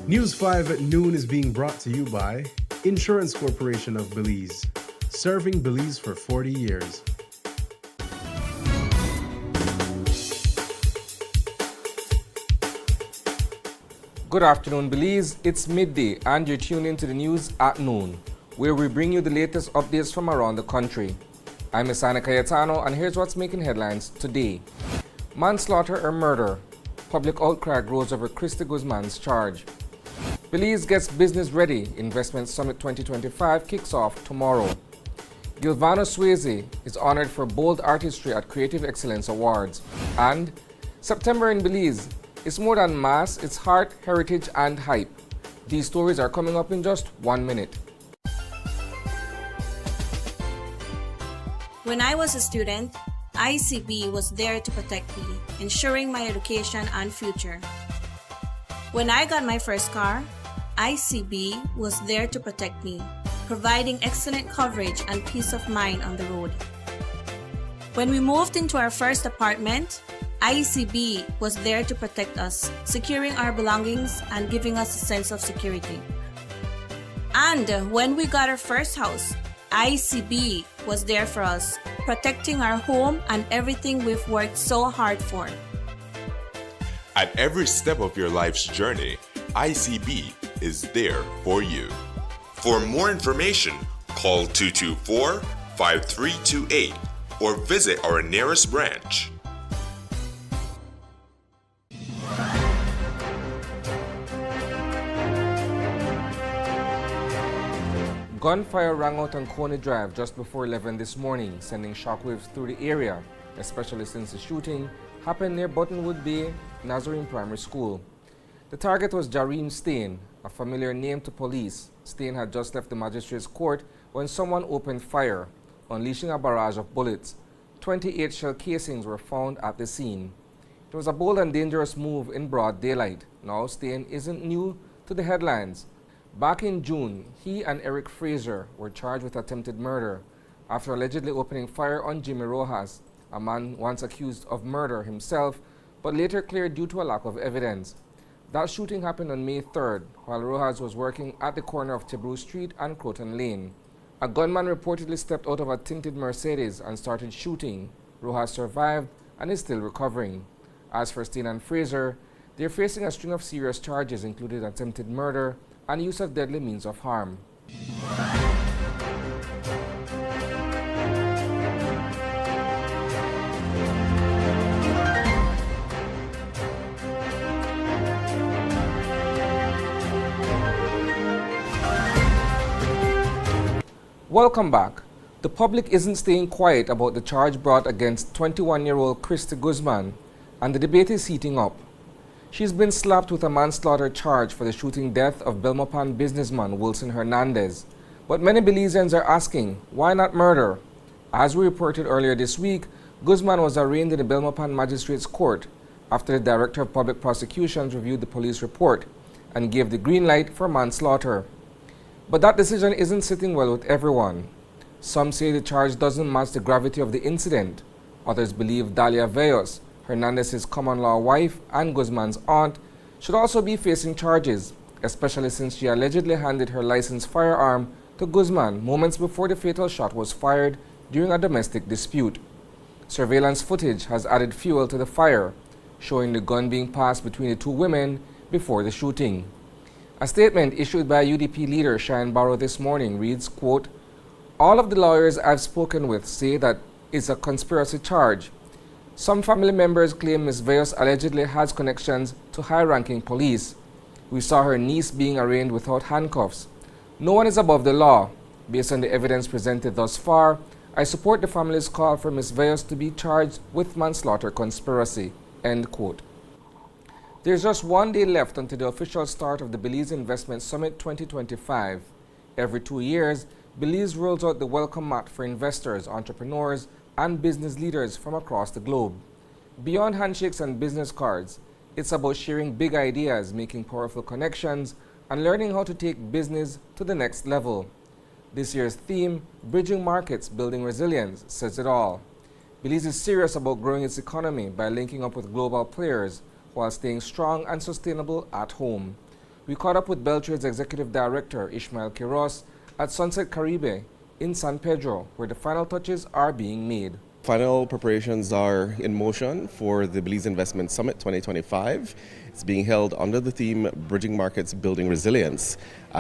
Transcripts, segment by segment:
News 5 at noon is being brought to you by Insurance Corporation of Belize, serving Belize for 40 years. Good afternoon, Belize. It's midday and you're tuned into the news at noon, where we bring you the latest updates from around the country. I'm Isana Cayetano and here's what's making headlines today. Manslaughter or murder? Public outcry grows over Christy Guzman's charge. Belize gets business ready. Investment Summit 2025 kicks off tomorrow. Gilvano Swayze is honored for bold artistry at Creative Excellence Awards. And September in Belize is more than mass, it's heart, heritage, and hype. These stories are coming up in just 1 minute. When I was a student, ICB was there to protect me, ensuring my education and future. When I got my first car, ICB was there to protect me, providing excellent coverage and peace of mind on the road. When we moved into our first apartment, ICB was there to protect us, securing our belongings and giving us a sense of security. And when we got our first house, ICB was there for us, protecting our home and everything we've worked so hard for. At every step of your life's journey, ICB is there for you. For more information, call 224-5328 or visit our nearest branch. Gunfire rang out on Coney Drive just before 11 this morning, sending shockwaves through the area, especially since the shooting happened near Buttonwood Bay Nazarene Primary School. The target was Jareem Stain, a familiar name to police. Stain had just left the magistrate's court when someone opened fire, unleashing a barrage of bullets. 28 shell casings were found at the scene. It was a bold and dangerous move in broad daylight. Now Stain isn't new to the headlines. Back in June, he and Eric Fraser were charged with attempted murder after allegedly opening fire on Jimmy Rojas, a man once accused of murder himself, but later cleared due to a lack of evidence. That shooting happened on May 3rd, while Rojas was working at the corner of Tibru Street and Croton Lane. A gunman reportedly stepped out of a tinted Mercedes and started shooting. Rojas survived and is still recovering. As for Steen and Fraser, they're facing a string of serious charges, including attempted murder and use of deadly means of harm. Welcome back. The public isn't staying quiet about the charge brought against 21-year-old Christy Guzman, and the debate is heating up. She's been slapped with a manslaughter charge for the shooting death of Belmopan businessman Wilson Hernandez. But many Belizeans are asking, why not murder? As we reported earlier this week, Guzman was arraigned in the Belmopan Magistrates Court after the Director of Public Prosecutions reviewed the police report and gave the green light for manslaughter. But that decision isn't sitting well with everyone. Some say the charge doesn't match the gravity of the incident. Others believe Dalia Veyos, Hernandez's common-law wife and Guzman's aunt, should also be facing charges, especially since she allegedly handed her licensed firearm to Guzman moments before the fatal shot was fired during a domestic dispute. Surveillance footage has added fuel to the fire, showing the gun being passed between the two women before the shooting. A statement issued by UDP leader Shine Barrow this morning reads, quote, "All of the lawyers I've spoken with say that it's a conspiracy charge. Some family members claim Ms. Veyos allegedly has connections to high-ranking police. We saw her niece being arraigned without handcuffs. No one is above the law. Based on the evidence presented thus far, I support the family's call for Ms. Veyos to be charged with manslaughter conspiracy." End quote. There's just 1 day left until the official start of the Belize Investment Summit 2025. Every 2 years, Belize rolls out the welcome mat for investors, entrepreneurs, and business leaders from across the globe. Beyond handshakes and business cards, it's about sharing big ideas, making powerful connections, and learning how to take business to the next level. This year's theme, Bridging Markets, Building Resilience, says it all. Belize is serious about growing its economy by linking up with global players while staying strong and sustainable at home. We caught up with Beltrade's Executive Director, Ishmael Quiros, at Sunset Caribe in San Pedro, where the final touches are being made. Final preparations are in motion for the Belize Investment Summit 2025. It's being held under the theme Bridging Markets, Building Resilience.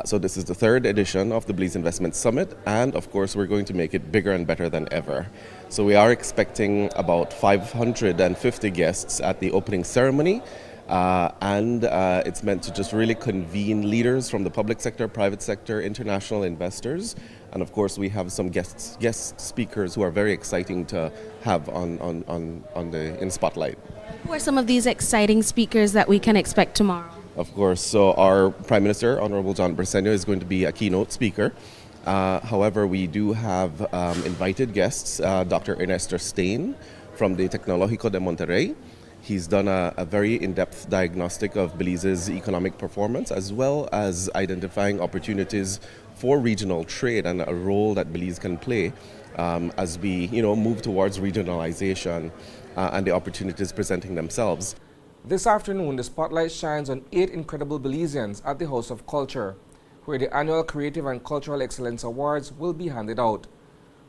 So this is the third edition of the Belize Investment Summit, and of course we're going to make it bigger and better than ever. So we are expecting about 550 guests at the opening ceremony. It's meant to just really convene leaders from the public sector, private sector, international investors, and of course we have some guest speakers who are very exciting to have in spotlight. Who are some of these exciting speakers that we can expect tomorrow? Of course, so our Prime Minister, Honorable John Briceño, is going to be a keynote speaker. However, we do have invited guests, Dr. Ernesto Stein from the Tecnológico de Monterrey. He's done a very in-depth diagnostic of Belize's economic performance, as well as identifying opportunities for regional trade and a role that Belize can play as we move towards regionalization and the opportunities presenting themselves. This afternoon, the spotlight shines on 8 incredible Belizeans at the House of Culture, where the annual Creative and Cultural Excellence Awards will be handed out.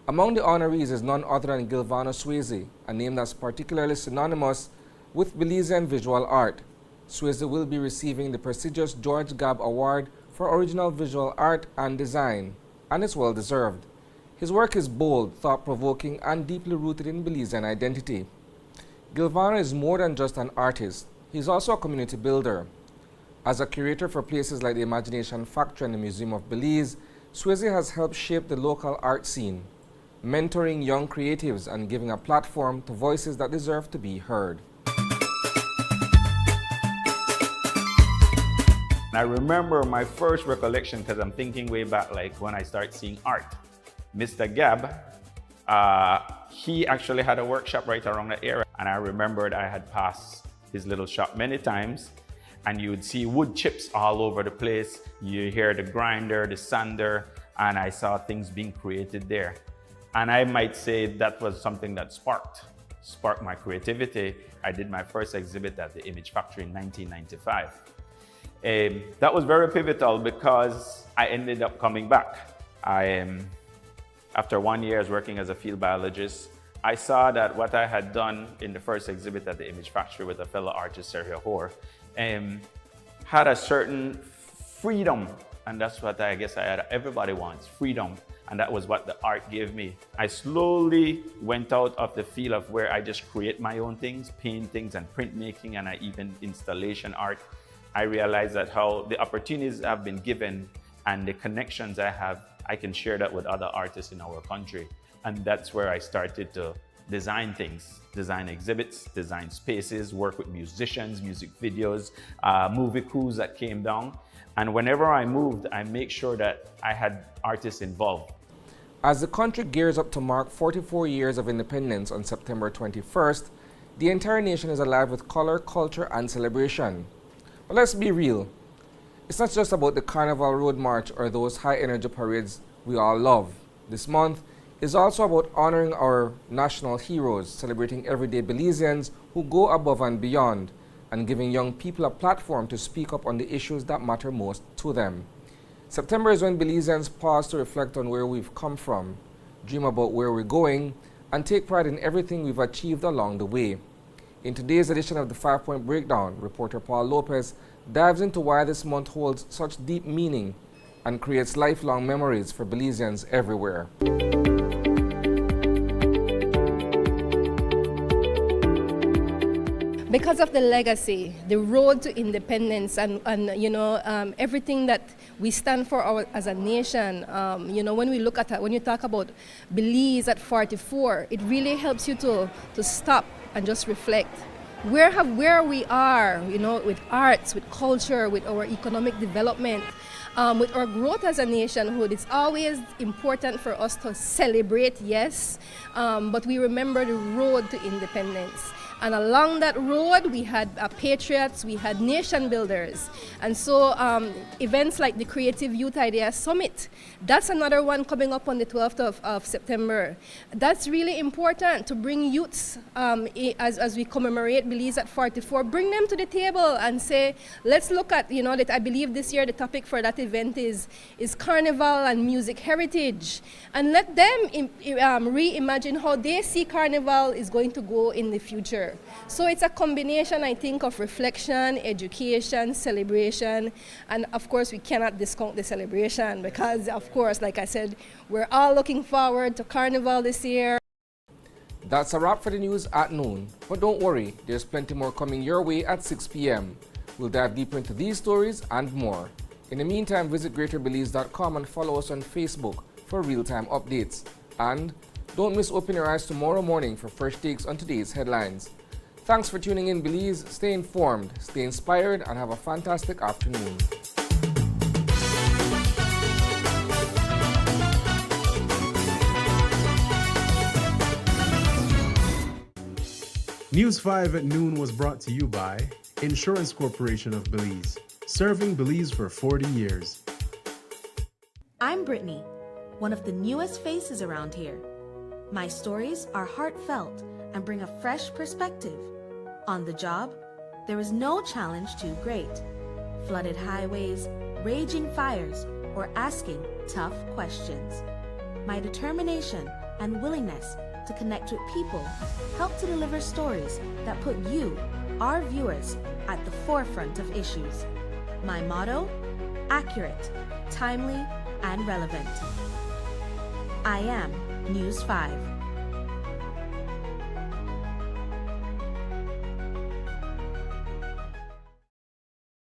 Among the honorees is none other than Gilvano Swayze, a name that's particularly synonymous with Belizean visual art. Swayze will be receiving the prestigious George Gabb Award for Original Visual Art and Design, and it's well deserved. His work is bold, thought-provoking, and deeply rooted in Belizean identity. Gilvano is more than just an artist. He's also a community builder. As a curator for places like the Imagination Factory and the Museum of Belize, Swayze has helped shape the local art scene, mentoring young creatives and giving a platform to voices that deserve to be heard. I remember my first recollection, because I'm thinking way back, like when I start seeing art. Mr. Gabb, he actually had a workshop right around the area, and I remembered I had passed his little shop many times, and you would see wood chips all over the place. You hear the grinder, the sander, and I saw things being created there. And I might say that was something that sparked my creativity. I did my first exhibit at the Image Factory in 1995. That was very pivotal because I ended up coming back. After 1 year working as a field biologist, I saw that what I had done in the first exhibit at the Image Factory with a fellow artist, Sergio Hoare, had a certain freedom, and that's what I guess everybody wants, freedom, and that was what the art gave me. I slowly went out of the field of where I just create my own things, paintings and printmaking, and even installation art. I realized that how the opportunities I've been given and the connections I have, I can share that with other artists in our country. And that's where I started to design things, design exhibits, design spaces, work with musicians, music videos, movie crews that came down. And whenever I moved, I make sure that I had artists involved. As the country gears up to mark 44 years of independence on September 21st, the entire nation is alive with color, culture, and celebration. But let's be real. It's not just about the Carnival Road March or those high-energy parades we all love. This month is also about honoring our national heroes, celebrating everyday Belizeans who go above and beyond, and giving young people a platform to speak up on the issues that matter most to them. September is when Belizeans pause to reflect on where we've come from, dream about where we're going, and take pride in everything we've achieved along the way. In today's edition of the 5-Point Breakdown, reporter Paul Lopez dives into why this month holds such deep meaning and creates lifelong memories for Belizeans everywhere. Because of the legacy, the road to independence, and everything that we stand for as a nation, when we look at it, when you talk about Belize at 44, it really helps you to stop and just reflect. Where we are, with arts, with culture, with our economic development, with our growth as a nationhood. It's always important for us to celebrate, yes, but we remember the road to independence. And along that road, we had patriots, we had nation builders. And so events like the Creative Youth Idea Summit, that's another one coming up on the 12th of September. That's really important to bring youths as we commemorate Belize at 44, bring them to the table and say, let's look at, that I believe this year the topic for that event is Carnival and music heritage. And let them reimagine how they see Carnival is going to go in the future. So it's a combination, I think, of reflection, education, celebration, and of course we cannot discount the celebration because, of course, like I said, we're all looking forward to Carnival this year. That's a wrap for the news at noon. But don't worry, there's plenty more coming your way at 6 p.m. We'll dive deeper into these stories and more. In the meantime, visit greaterbelize.com and follow us on Facebook for real-time updates. And don't miss Open Your Eyes tomorrow morning for fresh takes on today's headlines. Thanks for tuning in, Belize. Stay informed, stay inspired, and have a fantastic afternoon. News 5 at noon was brought to you by Insurance Corporation of Belize, serving Belize for 40 years. I'm Brittany, one of the newest faces around here. My stories are heartfelt and bring a fresh perspective. On the job, there is no challenge too great. Flooded highways, raging fires, or asking tough questions. My determination and willingness to connect with people help to deliver stories that put you, our viewers, at the forefront of issues. My motto? Accurate, timely, and relevant. I am News 5.